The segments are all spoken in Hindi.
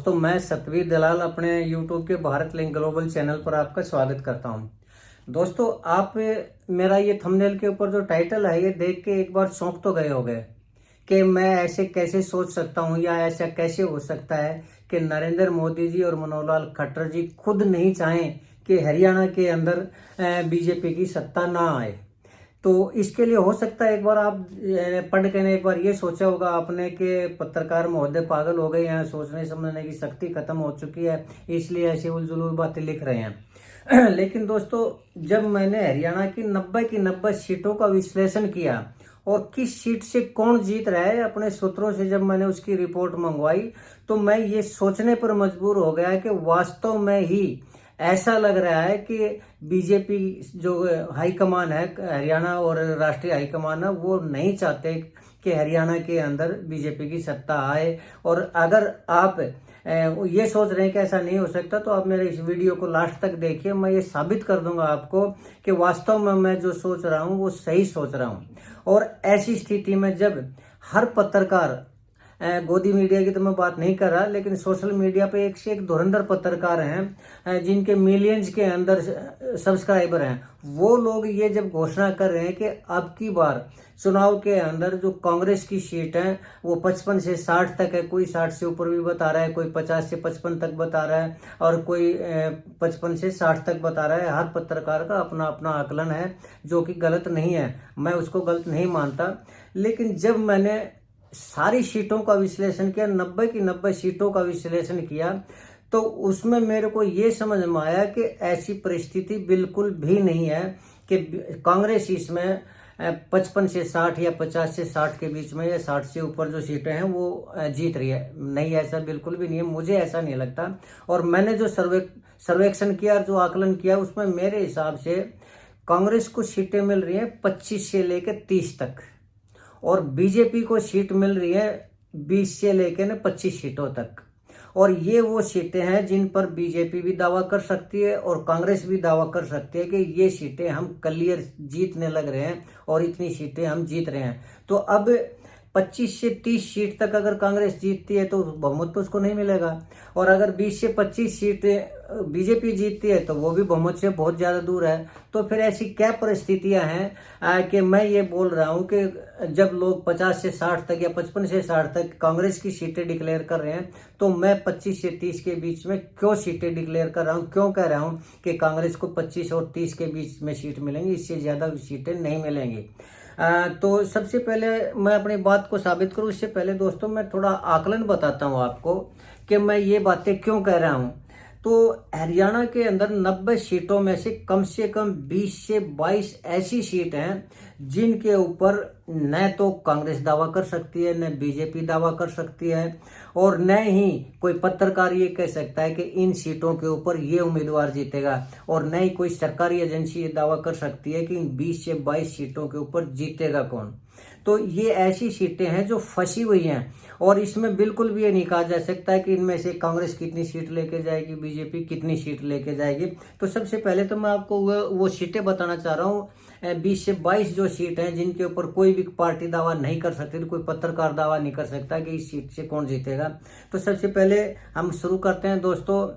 दोस्तों, मैं सतवीर दलाल अपने YouTube के भारत लिंक ग्लोबल चैनल पर आपका स्वागत करता हूं। दोस्तों, आप मेरा ये थंबनेल के ऊपर जो टाइटल है ये देख के एक बार चौंक तो गए होंगे कि मैं ऐसे कैसे सोच सकता हूं या ऐसा कैसे हो सकता है कि नरेंद्र मोदी जी और मनोहर लाल खट्टर जी खुद नहीं चाहें कि हरियाणा के अंदर बीजेपी की सत्ता ना आए। तो इसके लिए हो सकता है एक बार आप पढ़ के ने एक बार ये सोचा होगा आपने कि पत्रकार महोदय पागल हो गए हैं, सोचने समझने की शक्ति खत्म हो चुकी है, इसलिए ऐसी उलझुल बातें लिख रहे हैं। लेकिन दोस्तों, जब मैंने हरियाणा की 90 सीटों का विश्लेषण किया और किस सीट से कौन जीत रहा है अपने सूत्रों से जब मैंने उसकी रिपोर्ट मंगवाई, तो मैं ये सोचने पर मजबूर हो गया कि वास्तव में ही ऐसा लग रहा है कि बीजेपी जो हाईकमान है हरियाणा और राष्ट्रीय हाईकमान है वो नहीं चाहते कि हरियाणा के अंदर बीजेपी की सत्ता आए। और अगर आप ये सोच रहे हैं कि ऐसा नहीं हो सकता तो आप मेरे इस वीडियो को लास्ट तक देखिए। मैं ये साबित कर दूंगा आपको कि वास्तव में मैं जो सोच रहा हूँ वो सही सोच रहा हूँ। और ऐसी स्थिति में जब हर पत्रकार, गोदी मीडिया की तो मैं बात नहीं कर रहा, लेकिन सोशल मीडिया पे एक से एक धुरंधर पत्रकार हैं जिनके मिलियंस के अंदर सब्सक्राइबर हैं, वो लोग ये जब घोषणा कर रहे हैं कि अब की बार चुनाव के अंदर जो कांग्रेस की सीट है वो 55 से 60 तक है, कोई 60 से ऊपर भी बता रहा है, कोई 50 से 55 तक बता रहा है और कोई 55 से 60 तक बता रहा है। हर पत्रकार का अपना अपना आकलन है जो कि गलत नहीं है, मैं उसको गलत नहीं मानता। लेकिन जब मैंने सारी सीटों का विश्लेषण किया, 90 सीटों का विश्लेषण किया, तो उसमें मेरे को ये समझ में आया कि ऐसी परिस्थिति बिल्कुल भी नहीं है कि कांग्रेस इसमें 55 से 60 या 50 से 60 के बीच में या 60 से ऊपर जो सीटें हैं वो जीत रही है। नहीं, ऐसा बिल्कुल भी नहीं है, मुझे ऐसा नहीं लगता। और मैंने जो सर्वेक्षण किया, जो आकलन किया, उसमें मेरे हिसाब से कांग्रेस को सीटें मिल रही है 25 से लेकर 30 तक और बीजेपी को सीट मिल रही है 20 से लेकर 25 सीटों तक। और ये वो सीटें हैं जिन पर बीजेपी भी दावा कर सकती है और कांग्रेस भी दावा कर सकती है कि ये सीटें हम क्लियर जीतने लग रहे हैं और इतनी सीटें हम जीत रहे हैं। तो अब 25 से 30 सीट तक अगर कांग्रेस जीतती है तो बहुमत तो उसको नहीं मिलेगा, और अगर 20 से 25 सीटें बीजेपी जीतती है तो वो भी बहुमत से बहुत ज्यादा दूर है। तो फिर ऐसी क्या परिस्थितियां हैं कि मैं ये बोल रहा हूं कि जब लोग 50 से 60 तक या 55 से 60 तक कांग्रेस की सीटें डिक्लेयर कर रहे हैं, तो मैं 25 से 30 के बीच में क्यों सीटें डिक्लेयर कर रहा हूं, क्यों कह रहा हूं कि कांग्रेस को 25 और 30 के बीच में सीट मिलेंगी, इससे ज्यादा सीटें नहीं मिलेंगी। तो सबसे पहले मैं अपनी बात को साबित करूं, इससे पहले दोस्तों मैं थोड़ा आकलन बताता हूं आपको कि मैं ये बातें क्यों कह रहा हूं। तो हरियाणा के अंदर 90 सीटों में से कम 20 से 22 ऐसी सीट हैं जिनके ऊपर न तो कांग्रेस दावा कर सकती है, न बीजेपी दावा कर सकती है, और न ही कोई पत्रकार ये कह सकता है कि इन सीटों के ऊपर ये उम्मीदवार जीतेगा, और न ही कोई सरकारी एजेंसी ये दावा कर सकती है कि इन 20 से 22 सीटों के ऊपर जीतेगा कौन। तो ये ऐसी सीटें हैं जो फंसी हुई हैं और इसमें बिल्कुल भी ये नहीं कहा जा सकता है कि इनमें से कांग्रेस कितनी सीट लेके जाएगी, बीजेपी कितनी सीट लेके जाएगी। तो सबसे पहले तो मैं आपको वो सीटें बताना चाह रहा हूँ। 20 से 22 जो सीट हैं जिनके ऊपर कोई भी पार्टी दावा नहीं कर सकती, कोई पत्रकार दावा नहीं कर सकता कि इस सीट से कौन जीतेगा। तो सबसे पहले हम शुरू करते हैं दोस्तों,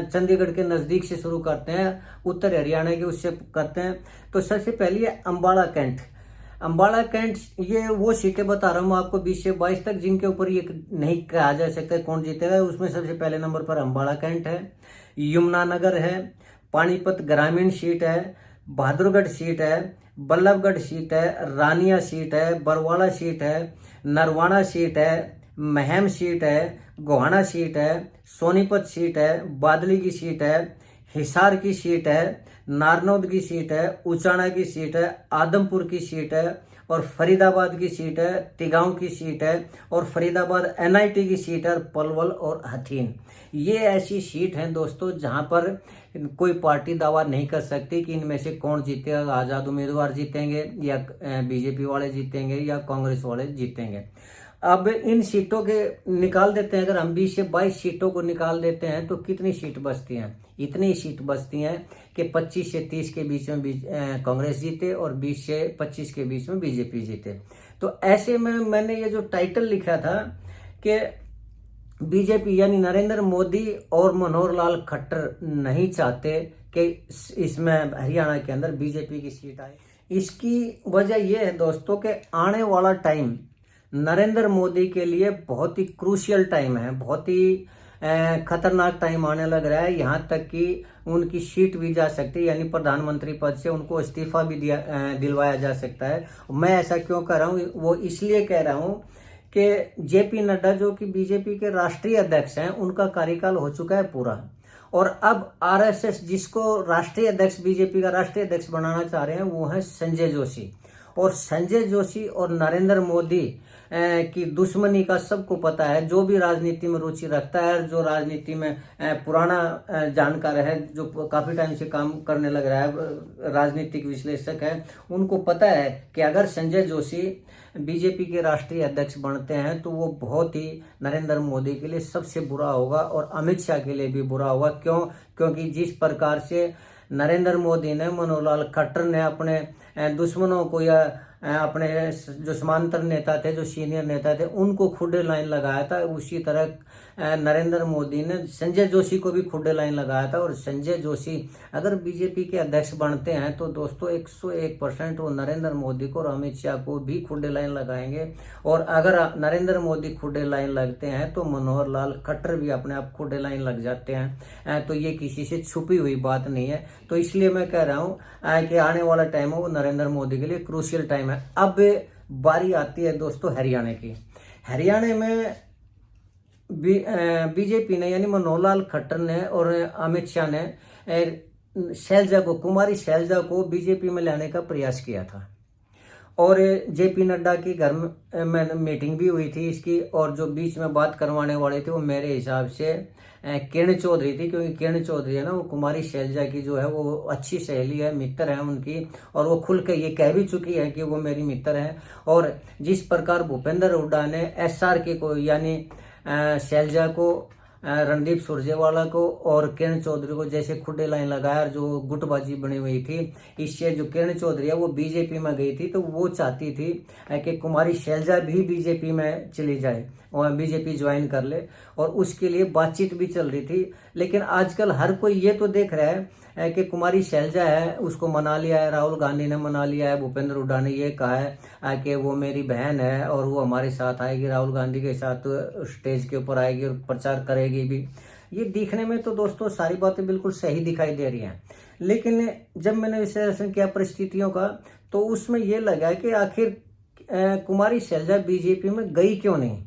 चंडीगढ़ के नजदीक से शुरू करते हैं, उत्तर हरियाणा के उससे करते हैं। तो सबसे पहले है अम्बाला कैंट। अम्बाला कैंट ये वो सीटें बता रहा हूँ आपको 20 से 22 तक जिनके ऊपर ये नहीं कहा जा सकता कौन जीतेगा। उसमें सबसे पहले नंबर पर अम्बाला कैंट है, यमुनानगर है, पानीपत ग्रामीण सीट है, बहादुरगढ़ सीट है, बल्लभगढ़ सीट है, रानिया सीट है, बरवाड़ा सीट है, नरवाना सीट है, महम सीट है, गोहाना सीट है, सोनीपत सीट है, बादली की सीट है, हिसार की सीट है, नारनौद की सीट है, उचाना की सीट है, आदमपुर की सीट है, और फरीदाबाद की सीट है, तिगांव की सीट है, और फरीदाबाद एनआईटी की सीट है, और पलवल और हथीन। ये ऐसी सीट हैं दोस्तों जहां पर कोई पार्टी दावा नहीं कर सकती कि इनमें से कौन जीतेगा, आजाद उम्मीदवार जीतेंगे या बीजेपी वाले जीतेंगे या कांग्रेस वाले जीतेंगे। अब इन सीटों के निकाल देते हैं, अगर हम 20 से 22 सीटों को निकाल देते हैं तो कितनी सीट बचती हैं? इतनी सीट बचती हैं कि 25 से 30 के बीच में कांग्रेस जीते और 20 से 25 के बीच में बीजेपी जीते। तो ऐसे में मैंने ये जो टाइटल लिखा था कि बीजेपी यानी नरेंद्र मोदी और मनोहर लाल खट्टर नहीं चाहते कि इसमें हरियाणा के अंदर बीजेपी की सीट आए। इसकी वजह यह है दोस्तों कि आने वाला टाइम नरेंद्र मोदी के लिए बहुत ही क्रूशियल टाइम है, बहुत ही खतरनाक टाइम आने लग रहा है। यहाँ तक कि उनकी सीट भी जा सकती है, यानी प्रधानमंत्री पद से उनको इस्तीफा भी दिलवाया जा सकता है। मैं ऐसा क्यों कह रहा हूँ, वो इसलिए कह रहा हूँ कि जेपी नड्डा जो कि बीजेपी के राष्ट्रीय अध्यक्ष हैं, उनका कार्यकाल हो चुका है पूरा, और अब आरएसएस जिसको राष्ट्रीय अध्यक्ष, बीजेपी का राष्ट्रीय अध्यक्ष बनाना चाह रहे हैं, वो है संजय जोशी। और संजय जोशी और नरेंद्र मोदी की दुश्मनी का सबको पता है। जो भी राजनीति में रुचि रखता है, जो राजनीति में पुराना जानकार है, जो काफी टाइम से काम करने लग रहा है, राजनीतिक विश्लेषक है, उनको पता है कि अगर संजय जोशी बीजेपी के राष्ट्रीय अध्यक्ष बनते हैं तो वो बहुत ही नरेंद्र मोदी के लिए सबसे बुरा होगा और अमित शाह के लिए भी बुरा होगा। क्यों? क्योंकि जिस प्रकार से नरेंद्र मोदी ने, मनोहर लाल खट्टर ने अपने दुश्मनों को या अपने जो समांतर नेता थे, जो सीनियर नेता थे, उनको खुडे लाइन लगाया था, उसी तरह नरेंद्र मोदी ने संजय जोशी को भी खुडे लाइन लगाया था। और संजय जोशी अगर बीजेपी के अध्यक्ष बनते हैं तो दोस्तों 101% वो नरेंद्र मोदी को और अमित शाह को भी खुडे लाइन लगाएंगे। और अगर नरेंद्र मोदी खुडे लाइन लगते हैं तो मनोहर लाल खट्टर भी अपने आप खुडे लाइन लग जाते हैं। तो ये किसी से छुपी हुई बात नहीं है। तो इसलिए मैं कह रहा हूँ कि आने वाला टाइम है वो नरेंद्र मोदी के लिए क्रूशियल टाइम है। अब बारी आती है दोस्तों हरियाणा की। हरियाणा में बीजेपी ने, यानी मनोहर लाल खट्टर ने और अमित शाह ने शैलजा को, कुमारी शैलजा को बीजेपी में लाने का प्रयास किया था। और जेपी नड्डा की घर में मीटिंग भी हुई थी इसकी, और जो बीच में बात करवाने वाले थे वो मेरे हिसाब से किरण चौधरी थी, क्योंकि किरण चौधरी है ना, वो कुमारी शैलजा की जो है वो अच्छी सहेली है, मित्र है उनकी, और वो खुल के ये कह भी चुकी है कि वो मेरी मित्र है। और जिस प्रकार भूपेंद्र हुड्डा ने SRK को, यानी शैलजा को, रणदीप सुरजेवाला को और किरण चौधरी को जैसे खुडे लाइन लगाया, जो गुटबाजी बनी हुई थी, इससे जो किरण चौधरी है वो बीजेपी में गई थी, तो वो चाहती थी कि कुमारी शैलजा भी बीजेपी में चली जाए और बीजेपी ज्वाइन कर ले, और उसके लिए बातचीत भी चल रही थी। लेकिन आजकल हर कोई ये तो देख रहा है कि कुमारी शैलजा है, उसको मना लिया है, राहुल गांधी ने मना लिया है, भूपेंद्र हुड्डा ने ये कहा है कि वो मेरी बहन है और वो हमारे साथ आएगी, राहुल गांधी के साथ स्टेज के ऊपर आएगी और प्रचार करेगी भी। ये दिखने में तो दोस्तों सारी बातें बिल्कुल सही दिखाई दे रही हैं, लेकिन जब मैंने विश्लेषण किया परिस्थितियों का तो उसमें ये लगा कि आखिर कुमारी शैलजा बीजेपी में गई क्यों नहीं,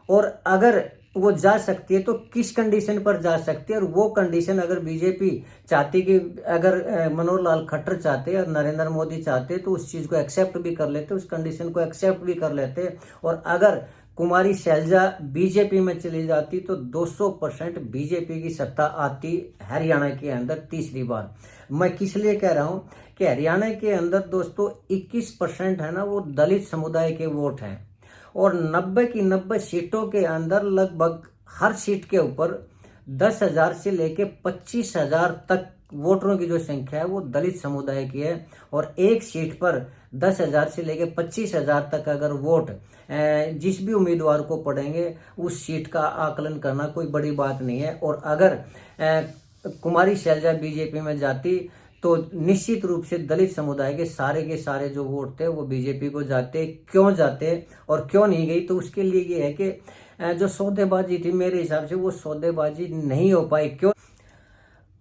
और अगर वो जा सकती है तो किस कंडीशन पर जा सकती है। और वो कंडीशन अगर बीजेपी चाहती कि अगर मनोहर लाल खट्टर चाहते और नरेंद्र मोदी चाहते तो उस चीज को एक्सेप्ट भी कर लेते, उस कंडीशन को एक्सेप्ट भी कर लेते। और अगर कुमारी शैलजा बीजेपी में चली जाती तो 200% बीजेपी की सत्ता आती हरियाणा के अंदर तीसरी बार। मैं किस लिए कह रहा हूँ कि हरियाणा के अंदर दोस्तों 21% है ना, वो दलित समुदाय के वोट हैं, और 90 की 90 सीटों के अंदर लगभग हर सीट के ऊपर 10,000 से लेके 25,000 तक वोटरों की जो संख्या है वो दलित समुदाय की है। और एक सीट पर 10,000 से लेके 25,000 तक अगर वोट जिस भी उम्मीदवार को पड़ेंगे, उस सीट का आकलन करना कोई बड़ी बात नहीं है। और अगर कुमारी शैलजा बीजेपी में जाती तो निश्चित रूप से दलित समुदाय के सारे जो वोट थे वो बीजेपी को जाते। क्यों जाते और क्यों नहीं गई, तो उसके लिए ये है कि जो सौदेबाजी थी मेरे हिसाब से वो सौदेबाजी नहीं हो पाई। क्यों?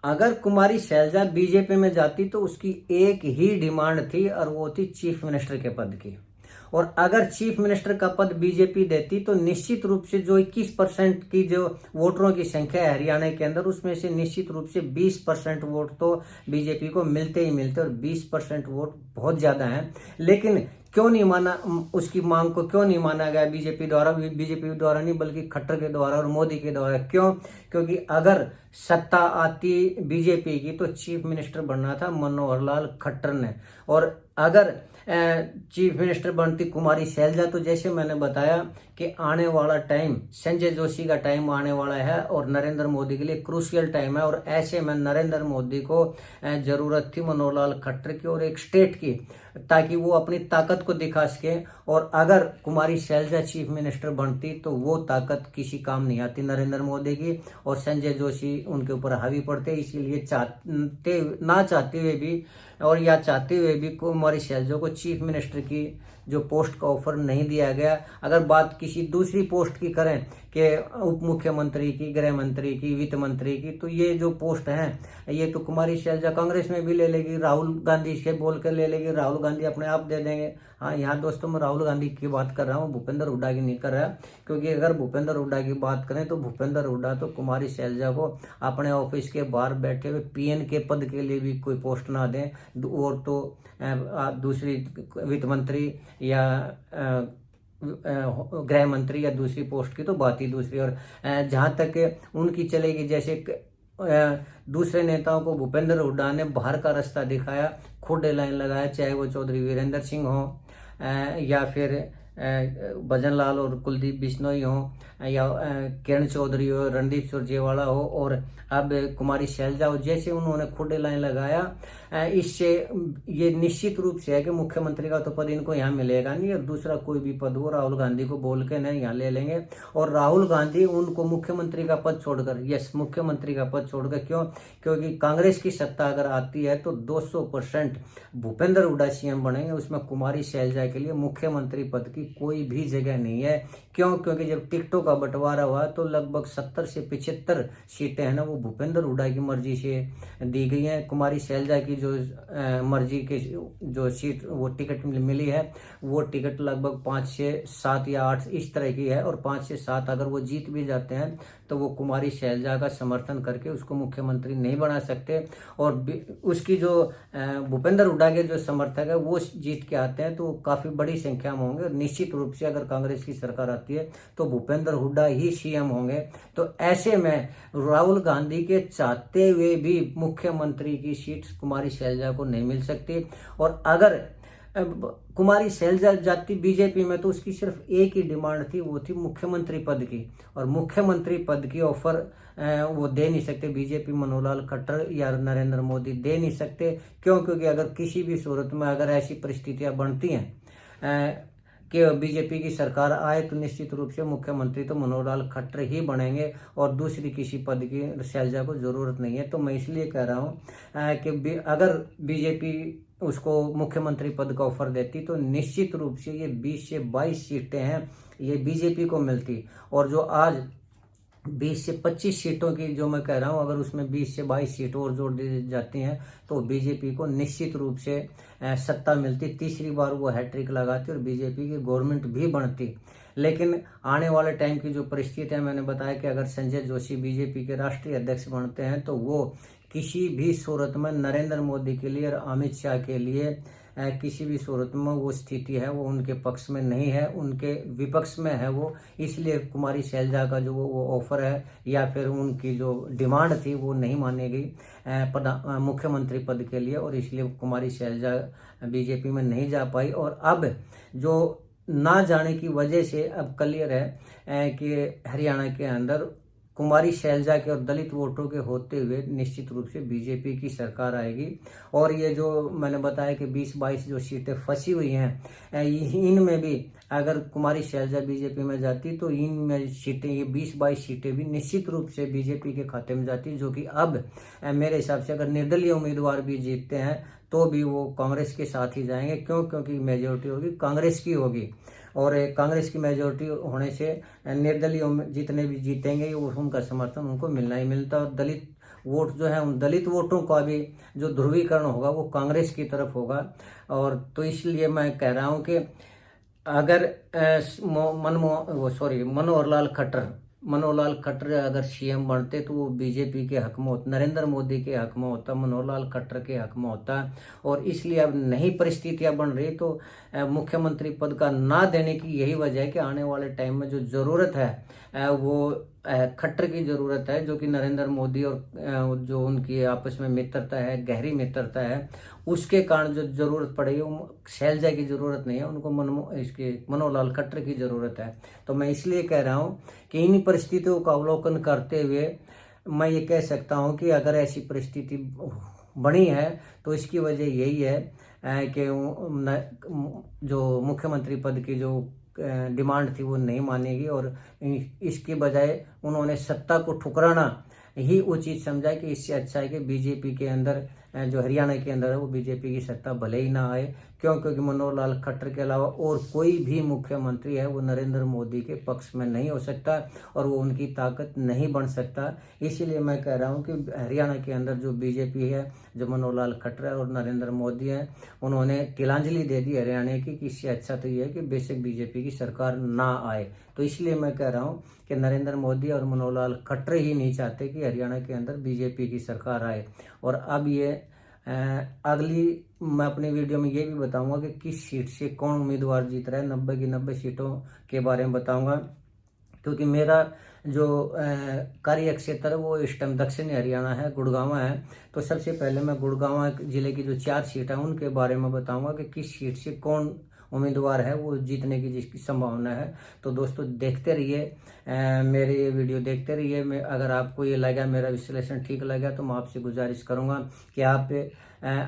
अगर कुमारी शैलजा बीजेपी में जाती तो उसकी एक ही डिमांड थी और वो थी चीफ मिनिस्टर के पद की। और अगर चीफ मिनिस्टर का पद बीजेपी देती तो निश्चित रूप से जो 21% की जो वोटरों की संख्या है हरियाणा के अंदर, उसमें से निश्चित रूप से 20% वोट तो बीजेपी को मिलते ही मिलते, और 20% वोट बहुत ज्यादा है। लेकिन क्यों नहीं माना, उसकी मांग को क्यों नहीं माना गया बीजेपी द्वारा नहीं बल्कि खट्टर के द्वारा और मोदी के द्वारा? क्यों? क्योंकि अगर सत्ता आती बीजेपी की तो चीफ मिनिस्टर बनना था मनोहर लाल खट्टर ने, और अगर चीफ मिनिस्टर बनती कुमारी शैलजा, तो जैसे मैंने बताया कि आने वाला टाइम संजय जोशी का टाइम आने वाला है और नरेंद्र मोदी के लिए क्रूशियल टाइम है। और ऐसे में नरेंद्र मोदी को जरूरत थी मनोहर लाल खट्टर की और एक स्टेट की, ताकि वो अपनी ताकत को दिखा सके। और अगर कुमारी शैलजा चीफ मिनिस्टर बनती तो वो ताकत किसी काम नहीं आती नरेंद्र मोदी की, और संजय जोशी उनके ऊपर हावी पड़ते। इसीलिए चाहते हुए भी और या चाहते हुए भी कुमारी शैलजा को चीफ मिनिस्टर की जो पोस्ट का ऑफर नहीं दिया गया। अगर बात किसी दूसरी पोस्ट की करें कि उप मुख्यमंत्री की, गृह मंत्री की, वित्त मंत्री की, तो ये जो पोस्ट हैं ये तो कुमारी शैलजा कांग्रेस में भी ले लेगी, राहुल गांधी से बोल कर ले लेगी, राहुल गांधी अपने आप दे देंगे। हाँ, यहाँ दोस्तों मैं राहुल गांधी की बात कर रहा हूँ, भूपेंद्र हुड्डा की नहीं कर रहा, क्योंकि अगर भूपेंद्र हुड्डा की बात करें तो भूपेंद्र हुड्डा तो कुमारी शैलजा को अपने ऑफिस के बाहर बैठे हुए पीएन के पद के लिए भी कोई पोस्ट ना दें, और तो दूसरी वित्त मंत्री या गृह मंत्री या दूसरी पोस्ट की तो बात ही दूसरी। और जहाँ तक उनकी चलेगी, जैसे दूसरे नेताओं को भूपेंद्र हुड्डा ने बाहर का रास्ता दिखाया, खुद लाइन लगाया, चाहे वो चौधरी वीरेंद्र सिंह हो या फिर भजन लाल और कुलदीप बिश्नोई हो, या किरण चौधरी हो, रणदीप सुरजेवाला हो, और अब कुमारी शैलजा हो, जैसे उन्होंने खुद लाइन लगाया, इससे ये निश्चित रूप से है कि मुख्यमंत्री का तो पद इनको यहाँ मिलेगा नहीं, और दूसरा कोई भी पद हो राहुल गांधी को बोल के नहीं यहाँ ले लेंगे। और राहुल गांधी उनको मुख्यमंत्री का पद छोड़कर, मुख्यमंत्री का पद छोड़कर, क्यों? क्योंकि कांग्रेस की सत्ता अगर आती है तो 200% भूपेंद्र हुड्डा सीएम बनेंगे, उसमें कुमारी शैलजा के लिए मुख्यमंत्री पद की कोई भी जगह नहीं है। क्यों? क्योंकि जब टिकटों का बंटवारा हुआ तो लगभग 70 से 75 सीटें हैं ना, वो भूपेंद्र हुड्डा की मर्जी से दी गई हैं। कुमारी शैलजा की जो मर्जी के जो सीट वो टिकट मिली है, वो टिकट लगभग 5 से 7 या 8 इस तरह की है, और 5 से 7 अगर वो जीत भी जाते हैं तो वो कुमारी शैलजा का समर्थन करके उसको मुख्यमंत्री नहीं बना सकते। और उसकी जो भूपेंद्र हुड्डा के जो समर्थक है वो जीत के आते हैं तो काफी बड़ी संख्या में होंगे। निश्चित रूप से अगर कांग्रेस की सरकार आती है तो भूपेंद्र हुड्डा ही सीएम होंगे। तो ऐसे में राहुल गांधी के चाहते हुए भी मुख्यमंत्री की सीट कुमारी शैलजा को नहीं मिल सकती। और अगर कुमारी शैलजा जाती बीजेपी में तो उसकी सिर्फ एक ही डिमांड थी, वो थी मुख्यमंत्री पद की, और मुख्यमंत्री पद की ऑफर वो दे नहीं सकते बीजेपी, मनोहर लाल खट्टर या नरेंद्र मोदी दे नहीं सकते। क्यों? क्योंकि अगर किसी भी सूरत में अगर ऐसी परिस्थितियां बनती हैं कि बीजेपी की सरकार आए तो निश्चित रूप से मुख्यमंत्री तो मनोहर लाल खट्टर ही बनेंगे, और दूसरी किसी पद की शैलजा को जरूरत नहीं है। तो मैं इसलिए कह रहा हूँ कि अगर बीजेपी उसको मुख्यमंत्री पद का ऑफर देती तो निश्चित रूप से ये 20 से 22 सीटें हैं ये बीजेपी को मिलती। और जो आज 20 से 25 सीटों की जो मैं कह रहा हूँ, अगर उसमें 20 से 22 सीटें और जोड़ दी जाती हैं तो बीजेपी को निश्चित रूप से सत्ता मिलती, तीसरी बार वो हैट्रिक लगाती और बीजेपी की गवर्नमेंट भी बनती। लेकिन आने वाले टाइम की जो परिस्थिति है, मैंने बताया कि अगर संजय जोशी बीजेपी के राष्ट्रीय अध्यक्ष बनते हैं तो वो किसी भी सूरत में नरेंद्र मोदी के लिए और अमित शाह के लिए किसी भी सूरत में वो स्थिति है वो उनके पक्ष में नहीं है, उनके विपक्ष में है वो। इसलिए कुमारी शैलजा का जो वो ऑफर है या फिर उनकी जो डिमांड थी वो नहीं मानी गई मुख्यमंत्री पद के लिए, और इसलिए कुमारी शैलजा बीजेपी में नहीं जा पाई। और अब जो ना जाने की वजह से अब क्लियर है कि हरियाणा के अंदर कुमारी शैलजा के और दलित वोटों के होते हुए निश्चित रूप से बीजेपी की सरकार आएगी। और ये जो मैंने बताया कि 20-22 जो सीटें फंसी हुई हैं, इनमें भी अगर कुमारी शैलजा बीजेपी में जाती तो इनमें सीटें, ये 20-22 सीटें भी निश्चित रूप से बीजेपी के खाते में जाती, जो कि अब मेरे हिसाब से अगर निर्दलीय उम्मीदवार भी जीतते हैं तो भी वो कांग्रेस के साथ ही जाएंगे। क्यों? क्योंकि मेजोरिटी होगी कांग्रेस की होगी, और कांग्रेस की मेजोरिटी होने से निर्दलीय जितने भी जीतेंगे उनका समर्थन उनको मिलना ही मिलता। और दलित वोट जो है उन दलित वोटों का भी जो ध्रुवीकरण होगा वो कांग्रेस की तरफ होगा। और तो इसलिए मैं कह रहा हूँ कि अगर मनोहर लाल खट्टर अगर सीएम बनते तो वो बीजेपी के हक में होता, नरेंद्र मोदी के हक में होता, मनोहर लाल खट्टर के हक में होता। और इसलिए अब नई परिस्थितियां बन रही तो मुख्यमंत्री पद का ना देने की यही वजह है कि आने वाले टाइम में जो ज़रूरत है वो खट्टर की जरूरत है, जो कि नरेंद्र मोदी और जो उनकी आपस में मित्रता है, गहरी मित्रता है, उसके कारण जो जरूरत पड़ेगी वो शैलजा की जरूरत नहीं है, उनको इसके मनोहर लाल खट्टर की जरूरत है। तो मैं इसलिए कह रहा हूँ कि इन परिस्थितियों का अवलोकन करते हुए मैं ये कह सकता हूँ कि अगर ऐसी परिस्थिति बनी है तो इसकी वजह यही है कि जो मुख्यमंत्री पद की जो डिमांड थी वो नहीं मानेगी, और इसके बजाय उन्होंने सत्ता को ठुकराना ही उचित समझा कि इससे अच्छा है कि बीजेपी के अंदर जो हरियाणा के अंदर है वो बीजेपी की सत्ता भले ही ना आए। क्यों? क्योंकि मनोहर लाल खट्टर के अलावा और कोई भी मुख्यमंत्री है वो नरेंद्र मोदी के पक्ष में नहीं हो सकता और वो उनकी ताकत नहीं बन सकता। इसीलिए मैं कह रहा हूँ कि हरियाणा के अंदर जो बीजेपी है, जो मनोहर लाल खट्टर और नरेंद्र मोदी है, उन्होंने तिलांजलि दे दी हरियाणा की कि इससे अच्छा तो ये है कि बेशक बीजेपी की सरकार ना आए। तो इसलिए मैं कह रहा हूँ कि नरेंद्र मोदी और मनोहर लाल खट्टर ही नहीं चाहते कि हरियाणा के अंदर बीजेपी की सरकार आए। और अब ये अगली मैं अपनी वीडियो में ये भी बताऊंगा कि किस सीट से कौन उम्मीदवार जीत रहा है। 90 की 90 सीटों के बारे में बताऊंगा, क्योंकि मेरा जो कार्य क्षेत्र है वो इस टाइम दक्षिणी हरियाणा है, गुड़गांव है। तो सबसे पहले मैं गुड़गांव जिले की जो 4 सीट है उनके बारे में बताऊंगा कि किस सीट से कौन उम्मीदवार है वो जीतने की जिसकी संभावना है। तो दोस्तों देखते रहिए, मेरे ये वीडियो देखते रहिए। मैं अगर आपको ये लगा, मेरा विश्लेषण ठीक लगा, तो मैं आपसे गुजारिश करूंगा कि आप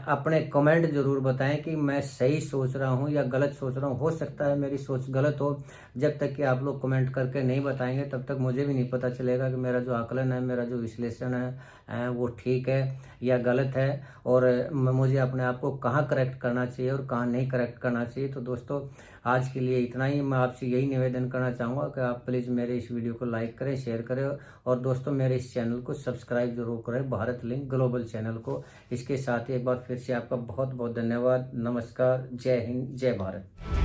अपने कमेंट जरूर बताएं कि मैं सही सोच रहा हूं या गलत सोच रहा हूं। हो सकता है मेरी सोच गलत हो। जब तक कि आप लोग कमेंट करके नहीं बताएंगे तब तक मुझे भी नहीं पता चलेगा कि मेरा जो आकलन है, मेरा जो विश्लेषण है वो ठीक है या गलत है, और मुझे अपने आप को कहाँ करेक्ट करना चाहिए और कहाँ नहीं करेक्ट करना चाहिए। तो दोस्तों आज के लिए इतना ही। मैं आपसे यही निवेदन करना चाहूँगा कि आप प्लीज़ मेरे इस वीडियो को लाइक करें, शेयर करें, और दोस्तों मेरे इस चैनल को सब्सक्राइब जरूर करें, भारत लिंक ग्लोबल चैनल को। इसके साथ ही एक बार फिर से आपका बहुत बहुत धन्यवाद। नमस्कार, जय हिंद, जय भारत।